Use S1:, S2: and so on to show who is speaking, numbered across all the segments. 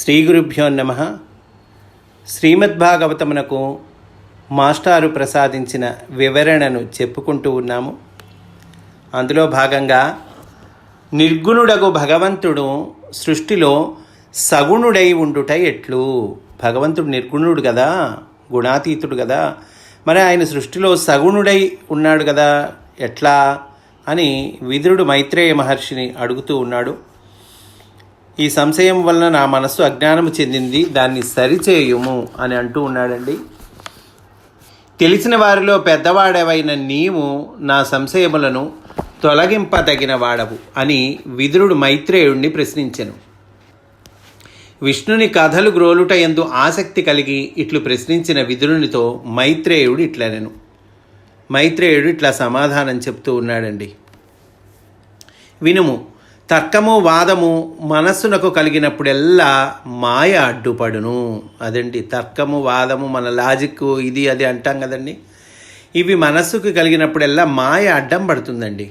S1: శ్రీ గురుభ్యో నమః. శ్రీమద్భాగవతమునకు మాస్టారు ప్రసాదించిన వివరణను చెప్పుకుంటూ ఉన్నాము. అందులో భాగంగా నిర్గుణుడగు భగవంతుడు సృష్టిలో సగుణుడై ఉండుట ఎట్లు? భగవంతుడు నిర్గుణుడు కదా, గుణాతీతుడు కదా, మరి ఆయన సృష్టిలో సగుణుడై ఉన్నాడు కదా, ఎట్లా అని విదురుడు మైత్రేయ మహర్షిని అడుగుతూ ఉన్నాడు. ఈ సంశయం వలన నా మనస్సు అజ్ఞానము చెందింది, దాన్ని సరిచేయుము అని అంటూ ఉన్నాడండి. తెలిసిన వారిలో పెద్దవాడవైన నీవు నా సంశయములను తొలగింపదగిన వాడవు అని విదురుడు మైత్రేయుడిని ప్రశ్నించెను. విష్ణుని కథలు గ్రోలుట యందు ఆసక్తి కలిగి ఇట్లు ప్రశ్నించిన విదురునితో మైత్రేయుడు ఇట్లనెను. మైత్రేయుడు ఇట్లా సమాధానం చెప్తూ ఉన్నాడండి. వినుము, తర్కము వాదము మనస్సునకు కలిగినప్పుడెల్లా మాయ అడ్డుపడును. అదండి తర్కము వాదము, మన లాజిక్ ఇది అది అంటాం కదండి. ఇవి మనస్సుకు కలిగినప్పుడెల్లా మాయ అడ్డం పడుతుందండి.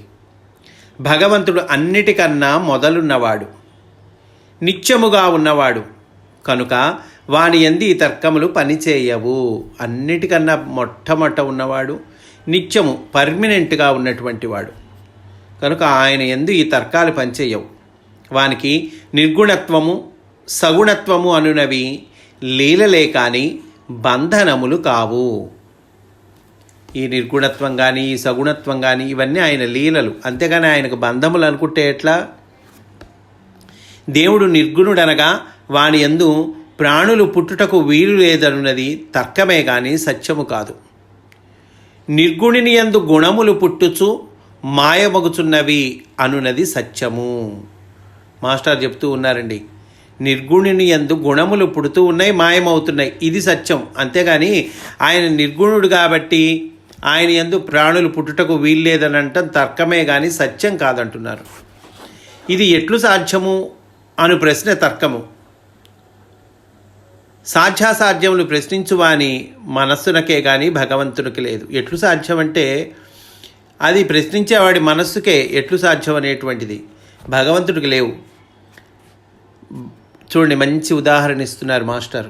S1: భగవంతుడు అన్నిటికన్నా మొదలున్నవాడు, నిత్యముగా ఉన్నవాడు కనుక వాని యందు ఈ తర్కములు పనిచేయవు. అన్నిటికన్నా మొట్టమొదట ఉన్నవాడు, నిత్యము పర్మినెంట్గా ఉన్నటువంటి వాడు కనుక ఆయన యందు ఈ తర్కాలు పనిచేయవు. వానికి నిర్గుణత్వము సగుణత్వము అనునవి లీలలే కానీ బంధనములు కావు. ఈ నిర్గుణత్వం కానీ ఈ సగుణత్వం కానీ ఇవన్నీ ఆయన లీలలు, అంతేగాని ఆయనకు బంధములు అనుకుంటే ఎట్లా? దేవుడు నిర్గుణుడనగా వాని యందు ప్రాణులు పుట్టుటకు వీలు లేదనున్నది తర్కమే కానీ సత్యము కాదు. నిర్గుణిని యందు గుణములు పుట్టుచు మాయమగుచున్నవి అనున్నది సత్యము. మాస్టర్ చెప్తూ ఉన్నారండి, నిర్గుణుని యందు గుణములు పుడుతూ ఉన్నాయి, మాయమవుతున్నాయి, ఇది సత్యం. అంతేగాని ఆయన నిర్గుణుడు కాబట్టి ఆయన యందు ప్రాణులు పుట్టుటకు వీల్లేదని అంటాం తర్కమే కానీ సత్యం కాదంటున్నారు. ఇది ఎట్లు సాధ్యము అను ప్రశ్న తర్కము. సాధ్యాసాధ్యములు ప్రశ్నించువాని మనస్సునకే కానీ భగవంతునికి లేదు. ఎట్లు సాధ్యం అంటే అది ప్రశ్నించేవాడి మనస్సుకే ఎట్లు సాధ్యం అనేటువంటిది, భగవంతుడికి లేవు. చూడండి, మంచి ఉదాహరణ ఇస్తున్నారు మాస్టర్.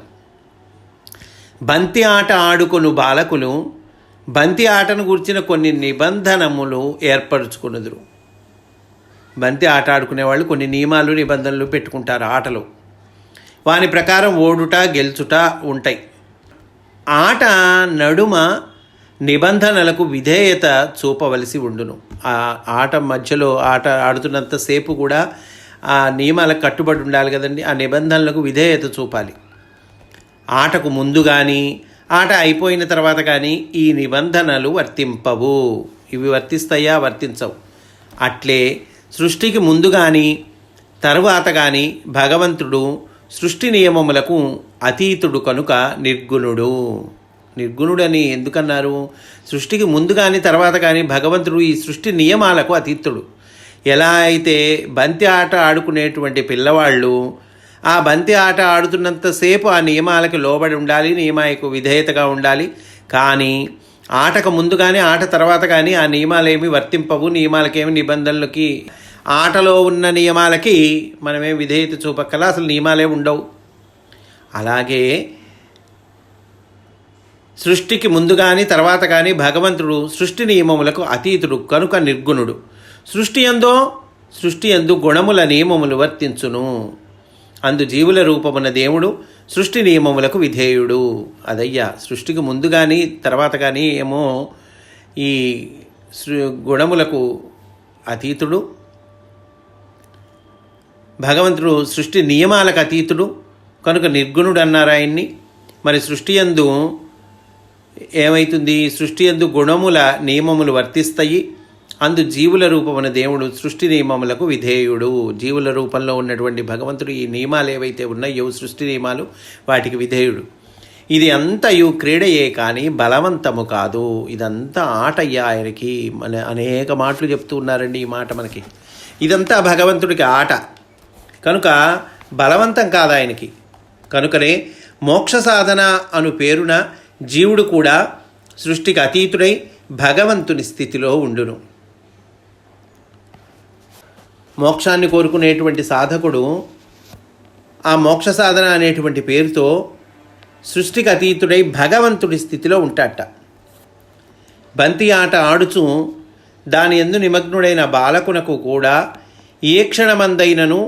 S1: బంతి ఆట ఆడుకొను బాలకులు బంతి ఆటను గురించిన కొన్ని నిబంధనములు ఏర్పరచుకున్నదురు. బంతి ఆట ఆడుకునేవాళ్ళు కొన్ని నియమాలు నిబంధనలు పెట్టుకుంటారు ఆటలో. వాని ప్రకారం ఓడుట గెలుచుట ఉంటాయి. ఆట నడుమ నిబంధనలకు విధేయత చూపవలసి ఉండును. ఆ ఆట మధ్యలో ఆట ఆడుతున్నంతసేపు కూడా ఆ నియమాలకు కట్టుబడి ఉండాలి కదండి. ఆ నిబంధనలకు విధేయత చూపాలి. ఆటకు ముందు కానీ ఆట అయిపోయిన తర్వాత కానీ ఈ నిబంధనలు వర్తింపవు. ఇవి వర్తిస్తాయా? వర్తించవు. అట్లే సృష్టికి ముందు కానీ తరువాత కానీ భగవంతుడు సృష్టి నియమములకు అతీతుడు కనుక నిర్గుణుడు. నిర్గుణుడని ఎందుకన్నారు? సృష్టికి ముందు కానీ తర్వాత కానీ భగవంతుడు ఈ సృష్టి నియమాలకు అతీతుడు. ఎలా అయితే బంతి ఆట ఆడుకునేటువంటి పిల్లవాళ్ళు ఆ బంతి ఆట ఆడుతున్నంతసేపు ఆ నియమాలకు లోబడి ఉండాలి, నియమాలకు విధేయతగా ఉండాలి. కానీ ఆటకు ముందు కానీ ఆట తర్వాత కానీ ఆ నియమాలేమి వర్తింపవు. నియమాలకేమి నిబంధనలకి ఆటలో ఉన్న నియమాలకి మనమేం విధేయత చూపక్కల, అసలు నియమాలే ఉండవు. అలాగే సృష్టికి ముందు కానీ తర్వాత కానీ భగవంతుడు సృష్టి నియమములకు అతీతుడు కనుక నిర్గుణుడు. సృష్టి యందు గుణముల నియమములు వర్తించును. అందు జీవుల రూపమున్న దేవుడు సృష్టి నియమములకు విధేయుడు. అదయ్యా, సృష్టికి ముందు కానీ తర్వాత కానీ ఏమో ఈ గుణములకు అతీతుడు. భగవంతుడు సృష్టి నియమాలకు అతీతుడు కనుక నిర్గుణుడు అన్నారు ఆయన్ని. మరి సృష్టి యందు ఏమవుతుంది? సృష్టి యందు గుణముల నియమములు వర్తిస్తాయి. అందు జీవుల రూపమున దేవుడు సృష్టి నియమములకు విధేయుడు. జీవుల రూపంలో ఉన్నటువంటి భగవంతుడు ఈ నియమాలు ఏవైతే ఉన్నాయో సృష్టి నియమాలు, వాటికి విధేయుడు. ఇది అంతయు క్రీడయే కానీ బలవంతము కాదు. ఇదంతా ఆటయ్యా ఆయనకి. మన అనేక మాటలు చెప్తూ ఉన్నారండి ఈ మాట మనకి. ఇదంతా భగవంతుడికి ఆట కనుక బలవంతం కాదు ఆయనకి. కనుకనే మోక్ష సాధన అను పేరున జీవుడు కూడా సృష్టికి అతీతుడై భగవంతుని స్థితిలో ఉండును. మోక్షాన్ని కోరుకునేటువంటి సాధకుడు ఆ మోక్ష సాధన అనేటువంటి పేరుతో సృష్టికి అతీతుడై భగవంతుడి స్థితిలో ఉంటాడట. బంతి ఆట ఆడుచు దాని యందు నిమగ్నుడైన బాలకునకు కూడా ఏ క్షణమందైనను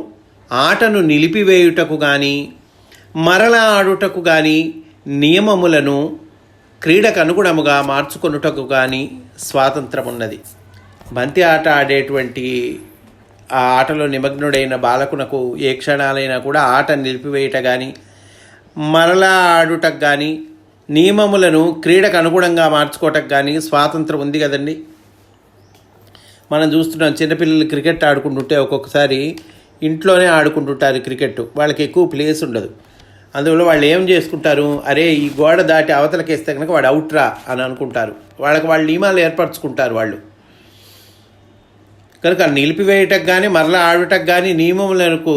S1: ఆటను నిలిపివేయుటకు కానీ మరలా ఆడుటకు కానీ నియమములను క్రీడకు అనుగుణముగా మార్చుకొనుటకు కానీ స్వాతంత్రం ఉన్నది. బంతి ఆట ఆడేటువంటి ఆ ఆటలో నిమగ్నుడైన బాలకునకు ఏ క్షణాలైనా కూడా ఆట నిలిపివేయట కానీ మరలా ఆడుటకు కానీ నియమములను క్రీడకు అనుగుణంగా మార్చుకోవటకు కానీ స్వాతంత్రం ఉంది కదండి. మనం చూస్తున్నాం, చిన్నపిల్లలు క్రికెట్ ఆడుకుంటుంటే ఒక్కొక్కసారి ఇంట్లోనే ఆడుకుంటుంటారు క్రికెట్. వాళ్ళకి ఎక్కువ ప్లేస్ ఉండదు. అందువల్ల వాళ్ళు ఏం చేసుకుంటారు, అరే ఈ గోడ దాటి అవతలకేస్తే కనుక వాడు అవుట్ రా అని అనుకుంటారు. వాళ్ళ నియమాలు ఏర్పరచుకుంటారు వాళ్ళు. కనుక నిలిపివేయటకు కానీ మరలా ఆడుటకు కానీ నియమములకు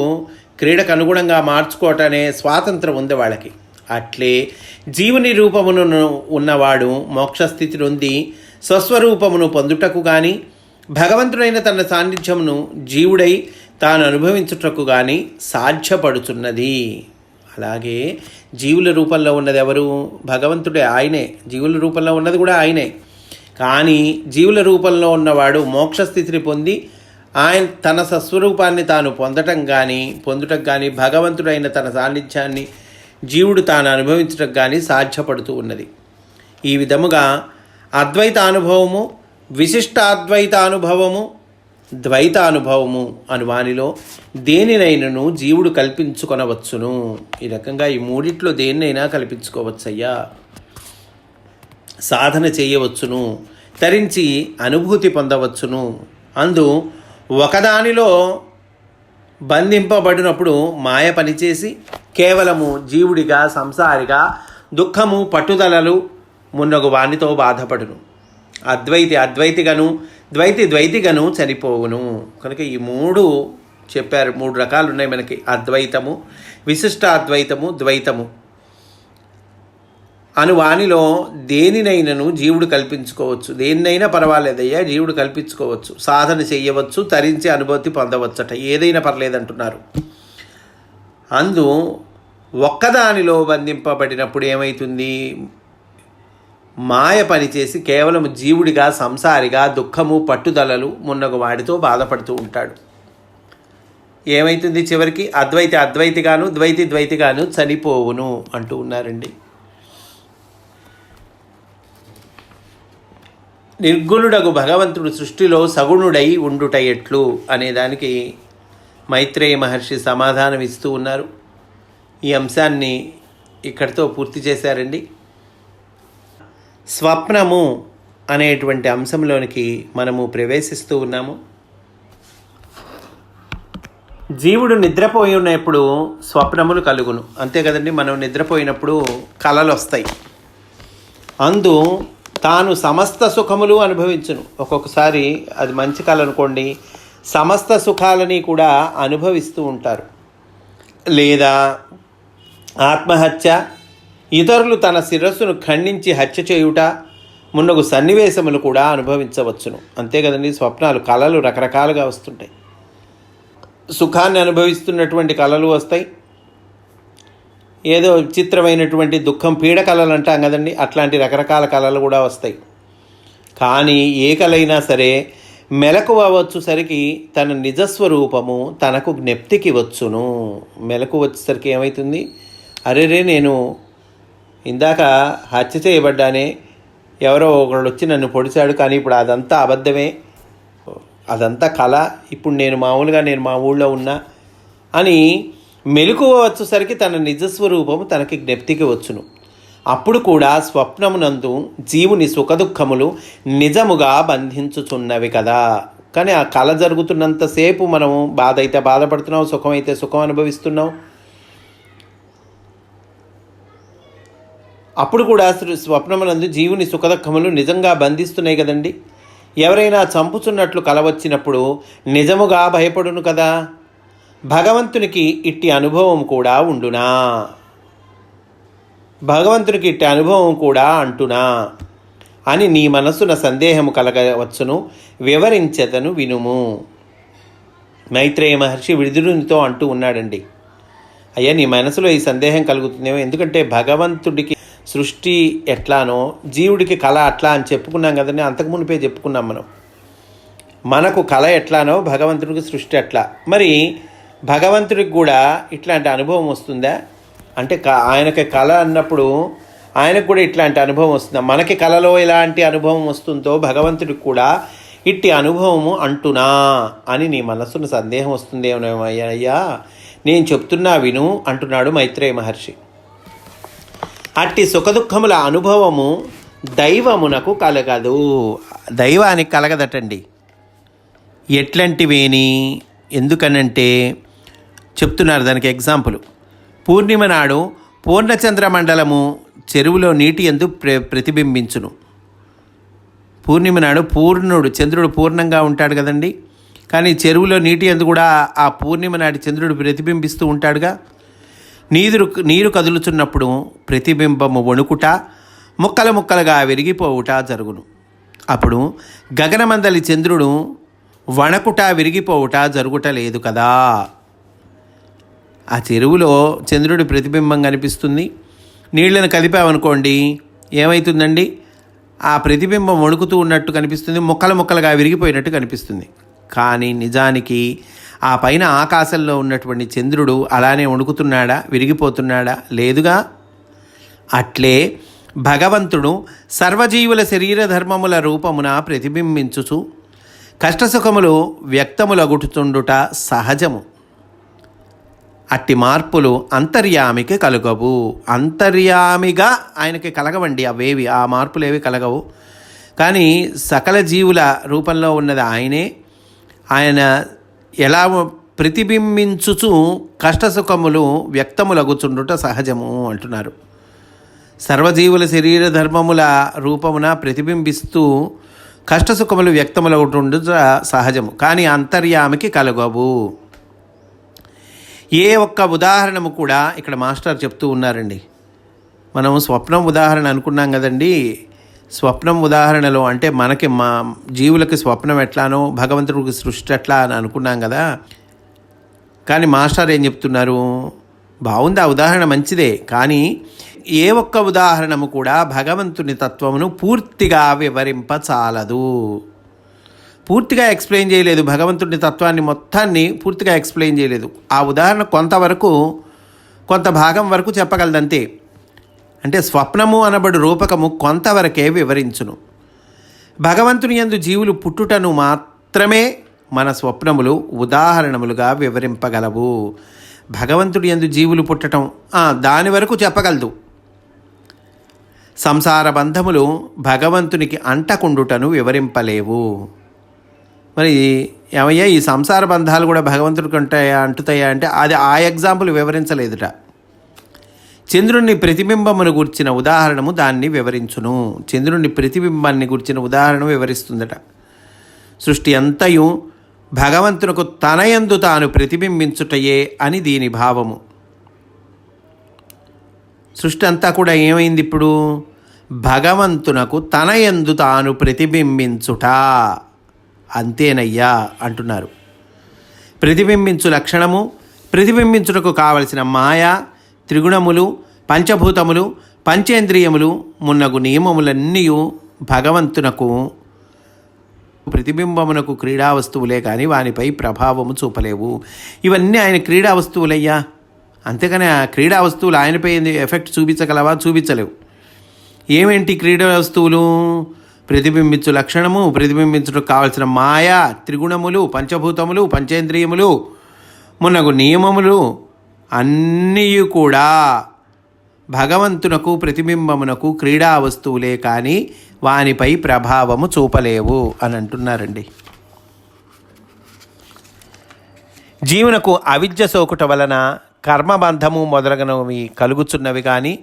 S1: క్రీడకు అనుగుణంగా మార్చుకోవటనే స్వాతంత్రం ఉంది వాళ్ళకి. అట్లే జీవుని రూపమును ఉన్నవాడు మోక్షస్థితి నొంది స్వస్వరూపమును పొందుటకు కానీ భగవంతుడైన తన సాన్నిధ్యమును జీవుడై తాను అనుభవించుటకు కానీ సాధ్యపడుచున్నది. అలాగే జీవుల రూపంలో ఉన్నది ఎవరు? భగవంతుడే, ఆయనే. జీవుల రూపంలో ఉన్నది కూడా ఆయనే. కానీ జీవుల రూపంలో ఉన్నవాడు మోక్షస్థితిని పొంది ఆయన తన స్వస్వరూపాన్ని తాను పొందుటకు కానీ భగవంతుడైన తన సాన్నిధ్యాన్ని జీవుడు తాను అనుభవించటకు కానీ సాధ్యపడుతూ ఉన్నది. ఈ విధముగా అద్వైతానుభవము, విశిష్టాద్వైతానుభవము, ద్వైతానుభవము అను వానిలో దేనినైనను జీవుడు కల్పించుకొనవచ్చును. ఈ రకంగా ఈ మూడిట్లో దేన్నైనా కల్పించుకోవచ్చయ్యా, సాధన చేయవచ్చును, తరించి అనుభూతి పొందవచ్చును. అందు ఒకదానిలో బంధింపబడినప్పుడు మాయ పనిచేసి కేవలము జీవుడిగా సంసారిగా దుఃఖము పట్టుదలలు మున్నగు వానితో బాధపడును. అద్వైతిగాను ద్వైతిగాను చనిపోవును. కనుక ఈ మూడు చెప్పారు. 3 రకాలు ఉన్నాయి మనకి: అద్వైతము, విశిష్టాద్వైతము, ద్వైతము అను వానిలో దేనినైనను జీవుడు కల్పించుకోవచ్చు. దేన్నైనా పర్వాలేదయ్యా, జీవుడు కల్పించుకోవచ్చు, సాధన చేయవచ్చు, తరించి అనుభూతి పొందవచ్చట. ఏదైనా పర్లేదంటున్నారు. అందు ఒక్కదానిలో బంధింపబడినప్పుడు ఏమవుతుంది? మాయ పనిచేసి కేవలం జీవుడిగా సంసారిగా దుఃఖము పట్టుదలలు మున్నగు వాడితో బాధపడుతూ ఉంటాడు. ఏమవుతుంది? చివరికి అద్వైతిగాను ద్వైతిగాను చనిపోవును అంటూ ఉన్నారండి. నిర్గుణుడగు భగవంతుడు సృష్టిలో సగుణుడై ఉండుట ఎట్లు అనేదానికి మైత్రేయ మహర్షి సమాధానం ఇస్తూ ఉన్నారు. ఈ అంశాన్ని ఇక్కడితో పూర్తి చేశారండి. స్వప్నము అనేటువంటి అంశంలోనికి మనము ప్రవేశిస్తూ ఉన్నాము. జీవుడు నిద్రపోయి ఉన్నప్పుడు స్వప్నములు కలుగును, అంతే కదండి. మనం నిద్రపోయినప్పుడు కలలు వస్తాయి. అందు తాను సమస్త సుఖములు అనుభవించును. ఒక్కొక్కసారి అది మంచి కళ అనుకోండి, సమస్త సుఖాలని కూడా అనుభవిస్తూ ఉంటారు. లేదా ఆత్మహత్య, ఇతరులు తన శిరస్సును ఖండించి హత్య చేయుట మున్నగు సన్నివేశములు కూడా అనుభవించవచ్చును, అంతే కదండి. స్వప్నాలు, కళలు రకరకాలుగా వస్తుంటాయి. సుఖాన్ని అనుభవిస్తున్నటువంటి కళలు వస్తాయి. ఏదో విచిత్రమైనటువంటి దుఃఖం, పీడ కళలు అంటాం కదండి, అట్లాంటి రకరకాల కళలు కూడా వస్తాయి. కానీ ఏ కళైనా సరే మెలకువ వచ్చేసరికి తన నిజస్వరూపము తనకు జ్ఞప్తికి వచ్చును. మెలకు వచ్చేసరికి ఏమవుతుంది? అరేరే, నేను ఇందాక హత్య చేయబడ్డానే, ఎవరో ఒకళ్ళు వచ్చి నన్ను పొడిచాడు, కానీ ఇప్పుడు అదంతా అబద్ధమే, అదంతా కళ, ఇప్పుడు నేను మా ఊళ్ళో ఉన్నా అని మెలకువ వచ్చేసరికి తన నిజస్వరూపము తనకి జ్ఞప్తికి వచ్చును. అప్పుడు కూడా స్వప్నమునందు జీవుని సుఖదుఖములు నిజముగా బంధించుచున్నవి కదా. కానీ ఆ కళ జరుగుతున్నంతసేపు మనము బాధ అయితే బాధపడుతున్నాం, సుఖం అయితే సుఖం అనుభవిస్తున్నాం. అప్పుడు కూడా స్వప్నమునందు జీవుని సుఖదుఖములు నిజంగా బంధిస్తున్నాయి కదండి. ఎవరైనా చంపుచున్నట్లు కల వచ్చినప్పుడు నిజముగా భయపడును కదా. భగవంతునికి ఇట్టి అనుభవం కూడా ఉండునా? భగవంతునికి ఇట్టి అనుభవం కూడా అంటునా అని నీ మనసున సందేహము కలగవచ్చును, వివరించెదను వినుము. మైత్రేయ మహర్షి విదురునితో అంటూ ఉన్నాడండి. అయ్యా నీ మనసులో ఈ సందేహం కలుగుతుందేమో, ఎందుకంటే భగవంతుడికి సృష్టి ఎట్లానో జీవుడికి కళ అట్లా అని చెప్పుకున్నాం కదండి, అంతకు మునిపే చెప్పుకున్నాం మనం. మనకు కళ ఎట్లానో భగవంతుడికి సృష్టి అట్లా. మరి భగవంతుడికి కూడా ఇట్లాంటి అనుభవం వస్తుందా అంటే ఆయనకి కళ అన్నప్పుడు ఆయనకు కూడా ఇట్లాంటి అనుభవం వస్తుందా? మనకి కళలో ఎలాంటి అనుభవం వస్తుందో భగవంతుడికి కూడా ఇట్టి అనుభవము అంటున్నా అని నీ మనస్సును సందేహం వస్తుందేమోనయ్యా, నేను చెప్తున్నా విను అంటున్నాడు మైత్రేయ మహర్షి. అట్టి సుఖదుఖముల అనుభవము దైవమునకు కలగదు. దైవానికి కలగదటండి. ఎట్లాంటివేని? ఎందుకనంటే చెప్తున్నారు దానికి ఎగ్జాంపుల్. పూర్ణిమ నాడు పూర్ణచంద్రమండలము చెరువులో నీటి యందు ప్రతిబింబించును. పూర్ణిమ నాడు పూర్ణుడు, చంద్రుడు పూర్ణంగా ఉంటాడు కదండి, కానీ చెరువులో నీటి యందు కూడా ఆ పూర్ణిమ నాటి చంద్రుడు ప్రతిబింబిస్తూ ఉంటాడుగా. నీరు కదులుచున్నప్పుడు ప్రతిబింబము వణుకుట, ముక్కలు ముక్కలుగా విరిగిపోవుట జరుగును. అప్పుడు గగనమందలి చంద్రుడు వణకుట విరిగిపోవుట జరుగుట లేదు కదా. ఆ చెరువులో చంద్రుడి ప్రతిబింబం కనిపిస్తుంది. నీళ్లను కదిపామనుకోండి ఏమవుతుందండి? ఆ ప్రతిబింబం వణుకుతూ ఉన్నట్టు కనిపిస్తుంది, ముక్కలు ముక్కలుగా విరిగిపోయినట్టు కనిపిస్తుంది. కానీ నిజానికి ఆ పైన ఆకాశంలో ఉన్నటువంటి చంద్రుడు అలానే వణుకుతున్నాడా, విరిగిపోతున్నాడా? లేదుగా. అట్లే భగవంతుడు సర్వజీవుల శరీర ధర్మముల రూపమున ప్రతిబింబించుచు కష్టసుఖములు వ్యక్తములగుచుండుట సహజము. అట్టి మార్పులు అంతర్యామికి కలగవు. అంతర్యామిగా ఆయనకి కలగవండి అవేవి, ఆ మార్పులు ఏవి కలగవు. కానీ సకల జీవుల రూపంలో ఉన్నది ఆయనే. ఆయన ఎలా ప్రతిబింబించుచు కష్టసుఖములు వ్యక్తములగుచుండుట సహజము అంటున్నారు. సర్వజీవుల శరీర ధర్మముల రూపమున ప్రతిబింబిస్తూ కష్టసుఖములు వ్యక్తములగుచుండుట సహజము, కానీ అంతర్యామికి కలగవు. ఏ ఒక్క ఉదాహరణము కూడా ఇక్కడ మాస్టర్ చెప్తూ ఉన్నారండి. మనం స్వప్నం ఉదాహరణ అనుకున్నాం కదండి. స్వప్నం ఉదాహరణలో అంటే మనకి మా జీవులకి స్వప్నం ఎట్లానో భగవంతుడికి సృష్టి ఎట్లా అని అనుకున్నాం కదా. కానీ మాస్టర్ ఏం చెప్తున్నారు? బాగుంది, ఆ ఉదాహరణ మంచిదే, కానీ ఏ ఒక్క ఉదాహరణము కూడా భగవంతుని తత్వమును పూర్తిగా వివరింపచాలదు. పూర్తిగా ఎక్స్ప్లెయిన్ చేయలేదు. భగవంతుడి తత్వాన్ని మొత్తాన్ని పూర్తిగా ఎక్స్ప్లెయిన్ చేయలేదు. ఆ ఉదాహరణ కొంత భాగం వరకు చెప్పగలదంతే. అంటే స్వప్నము అనబడు రూపకము కొంతవరకే వివరించును. భగవంతుని యందు జీవులు పుట్టుటను మాత్రమే మన స్వప్నములు ఉదాహరణములుగా వివరింపగలవు. భగవంతుడి యందు జీవులు పుట్టడం దాని వరకు చెప్పగలదు. సంసార బంధములు భగవంతునికి అంటకుండుటను వివరింపలేవు. మరి ఏమయ్యా ఈ సంసార బంధాలు కూడా భగవంతుడికి అంటుతాయా అంటే అది ఆ ఎగ్జాంపుల్ వివరించలేదుట. చంద్రుని ప్రతిబింబమును గుర్చిన ఉదాహరణము దాన్ని వివరించును. చంద్రుని ప్రతిబింబాన్ని గుర్చిన ఉదాహరణ వివరిస్తుందట. సృష్టి అంతయు భగవంతునకు తనయందు తాను ప్రతిబింబించుటయే అని దీని భావము. సృష్టి అంతా కూడా ఏమైంది ఇప్పుడు? భగవంతునకు తనయందు తాను ప్రతిబింబించుట అంతేనయ్యా అంటున్నారు. ప్రతిబింబించు లక్షణము, ప్రతిబింబించుటకు కావలసిన మాయ, త్రిగుణములు, పంచభూతములు, పంచేంద్రియములు మున్నగు నియమములన్నీ భగవంతునకు ప్రతిబింబమునకు క్రీడా వస్తువులే కానీ వానిపై ప్రభావము చూపలేవు. ఇవన్నీ ఆయన క్రీడా వస్తువులయ్యా. అంతేకాని ఆ క్రీడా వస్తువులు ఆయనపై ఎఫెక్ట్ చూపించగలవా? చూపించలేవు. ఏమేంటి క్రీడా వస్తువులు? ప్రతిబింబించు లక్షణము, ప్రతిబింబించుటకు కావలసిన మాయ, త్రిగుణములు, పంచభూతములు, పంచేంద్రియములు మున్నగు నియమములు అన్నీ కూడా భగవంతునకు ప్రతిబింబమునకు క్రీడా వస్తువులే కానీ వానిపై ప్రభావము చూపలేవు అని అంటున్నారండి. జీవునకు అవిద్య సోకుట వలన కర్మబంధము మొదలగునవి కలుగుచున్నవి కానీ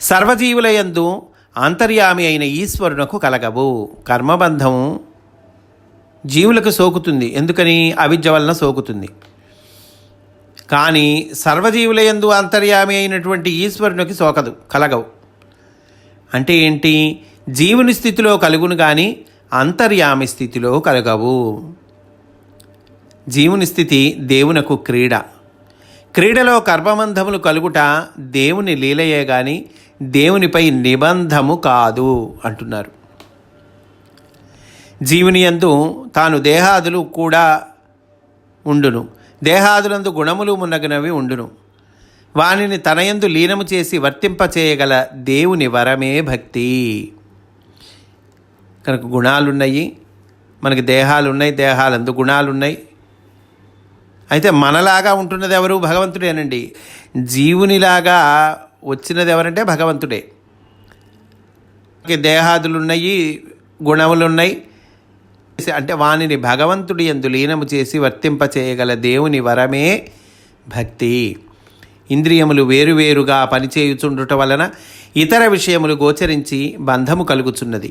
S1: సర్వజీవుల యందు అంతర్యామి అయిన ఈశ్వరునకు కలగవు. కర్మబంధం జీవులకు సోకుతుంది. ఎందుకని? అవిద్య వలన సోకుతుంది. కానీ సర్వజీవుల యందు అంతర్యామి అయినటువంటి ఈశ్వరునికి కలగవు. అంటే ఏంటి? జీవుని స్థితిలో కలుగును కానీ అంతర్యామి స్థితిలో కలగవు. జీవుని స్థితి దేవునకు క్రీడ. క్రీడలో కర్మబంధములు కలుగుట దేవుని లీలయే గాని దేవునిపై నిబంధము కాదు అంటున్నారు. జీవుని యందు తాను దేహాదులు కూడా ఉండును, దేహాదులందు గుణములు మున్నగినవి ఉండును. వానిని తనయందు లీనము చేసి వర్తింపచేయగల దేవుని వరమే భక్తి. కనుక గుణాలున్నాయి, మనకి దేహాలున్నాయి, దేహాలందు గుణాలున్నాయి. అయితే మనలాగా ఉంటున్నది ఎవరు? భగవంతుడేనండి. జీవునిలాగా వచ్చినది ఎవరంటే భగవంతుడే. దేహాదులున్నాయి, గుణములున్నాయి, అంటే వానిని భగవంతుడి యందు లీనము చేసి వర్తింపచేయగల దేవుని వరమే భక్తి. ఇంద్రియములు వేరువేరుగా పనిచేయుచుండుట వలన ఇతర విషయములు గోచరించి బంధము కలుగుచున్నది.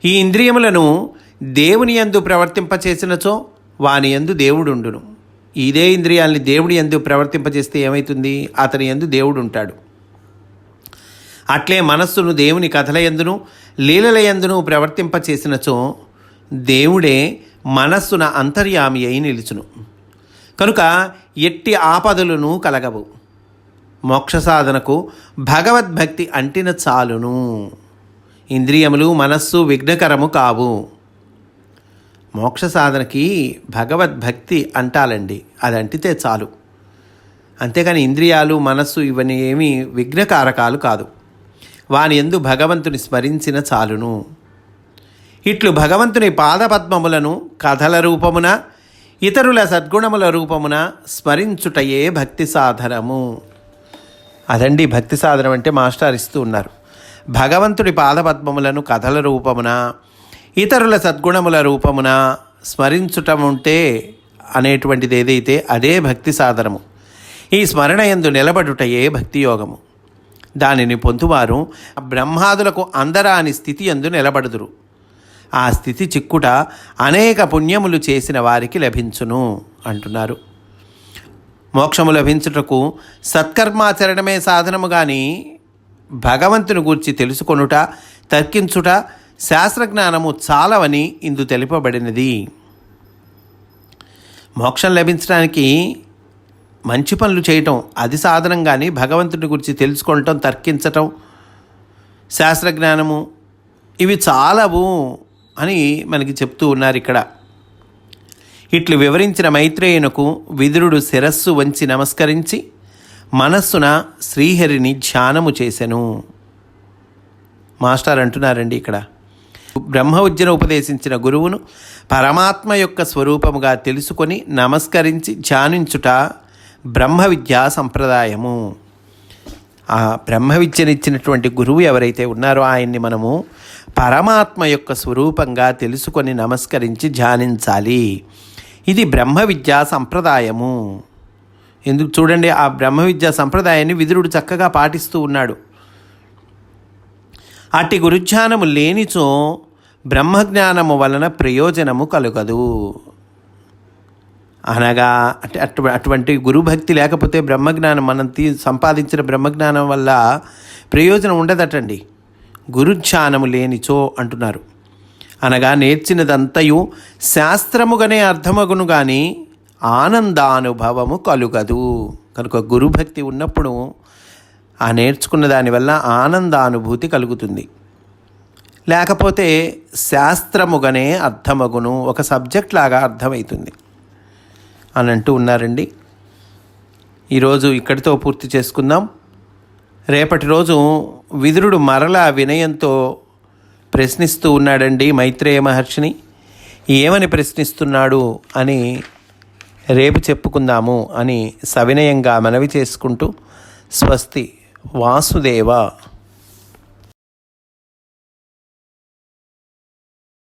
S1: ఈ ఇంద్రియములను దేవుని యందు ప్రవర్తింపచేసినచో వాని యందు దేవుడుండును. ఇదే ఇంద్రియాల్ని దేవుడి యందు ప్రవర్తింపచేస్తే ఏమవుతుంది? అతని యందు దేవుడు ఉంటాడు. అట్లే మనస్సును దేవుని కథల యందును లీలల యందును ప్రవర్తింపచేసినచో దేవుడే మనస్సున అంతర్యామి అయి నిలుచును. కనుక ఎట్టి ఆపదలను కలగవు. మోక్ష సాధనకు భగవద్భక్తి అంటిన చాలును. ఇంద్రియములు మనస్సు విఘ్నకరము కావు. మోక్ష సాధనకి భగవద్భక్తి అంటాలండి, అది అంటితే చాలు. అంతేకాని ఇంద్రియాలు మనస్సు ఇవన్నీ ఏమీ విఘ్నకారకాలు కాదు. వాని యందు భగవంతుని స్మరించిన చాలును. ఇట్లు భగవంతుని పాదపద్మములను కథల రూపమున ఇతరుల సద్గుణముల రూపమున స్మరించుటయే భక్తి సాధనము. అదండి భక్తి సాధనం అంటే మాస్టర్ ఇస్తూ ఉన్నారు. భగవంతుడి పాదపద్మములను కథల రూపమున ఇతరుల సద్గుణముల రూపమున స్మరించుటం ఉంటే అనేటువంటిది ఏదైతే అదే భక్తి సాధనము. ఈ స్మరణ యందు నిలబడుటయే భక్తి యోగము. దానిని పొందువారు బ్రహ్మాదులకు అందరాని స్థితి యందు నిలబడుదురు. ఆ స్థితి చిక్కుట అనేక పుణ్యములు చేసిన వారికి లభించును అంటున్నారు. మోక్షము లభించుటకు సత్కర్మాచరణమే సాధనము కానీ భగవంతుని గూర్చి తెలుసుకొనుట, తర్కించుట, శాస్త్రజ్ఞానము చాలవని ఇందు తెలుపబడినది. మోక్షం లభించడానికి మంచి పనులు చేయటం అది సాధనం కానీ భగవంతుని గురించి తెలుసుకోవటం, తర్కించటం, శాస్త్రజ్ఞానము ఇవి చాలవు అని మనకి చెప్తూ ఉన్నారు ఇక్కడ. ఇట్లు వివరించిన మైత్రేయునకు విదురుడు శిరస్సు వంచి నమస్కరించి మనస్సున శ్రీహరిని ధ్యానము చేసెను. మాస్టర్ అంటున్నారండి ఇక్కడ, బ్రహ్మ విద్యను ఉపదేశించిన గురువును పరమాత్మ యొక్క స్వరూపముగా తెలుసుకొని నమస్కరించి ధ్యానించుట బ్రహ్మ విద్యా సంప్రదాయము. ఆ బ్రహ్మ విద్యనిచ్చినటువంటి గురువు ఎవరైతే ఉన్నారో ఆయన్ని మనము పరమాత్మ యొక్క స్వరూపంగా తెలుసుకొని నమస్కరించి ధ్యానించాలి. ఇది బ్రహ్మ విద్యా సంప్రదాయము. ఎందుకు చూడండి, ఆ బ్రహ్మ విద్యా సంప్రదాయాన్ని విదురుడు చక్కగా పాటిస్తూ ఉన్నాడు. అట్టి గురుధ్యానము లేనిచో బ్రహ్మజ్ఞానము వలన ప్రయోజనము కలుగదు. అనగా అటువంటి గురుభక్తి లేకపోతే బ్రహ్మజ్ఞానం మనం సంపాదించిన బ్రహ్మజ్ఞానం వల్ల ప్రయోజనం ఉండదటండి. గురుధ్యానము లేనిచో అంటున్నారు. అనగా నేర్చినదంతయు శాస్త్రముగానే అర్థమగును కానీ ఆనందానుభవము కలుగదు. కనుక గురుభక్తి ఉన్నప్పుడు ఆ నేర్చుకున్న దానివల్ల ఆనందానుభూతి కలుగుతుంది. లేకపోతే శాస్త్రముగానే అర్థమగును, ఒక సబ్జెక్ట్ లాగా అర్థమవుతుంది అని అంటూ ఉన్నారండి. ఈరోజు ఇక్కడితో పూర్తి చేసుకుందాం. రేపటి రోజు విదురుడు మరలా వినయంతో ప్రశ్నిస్తూ ఉన్నాడండి మైత్రేయ మహర్షిని. ఏమని ప్రశ్నిస్తున్నాడు అని రేపు చెప్పుకుందాము అని సవినయంగా మనవి చేసుకుంటూ స్వస్తి. వాసుదేవ.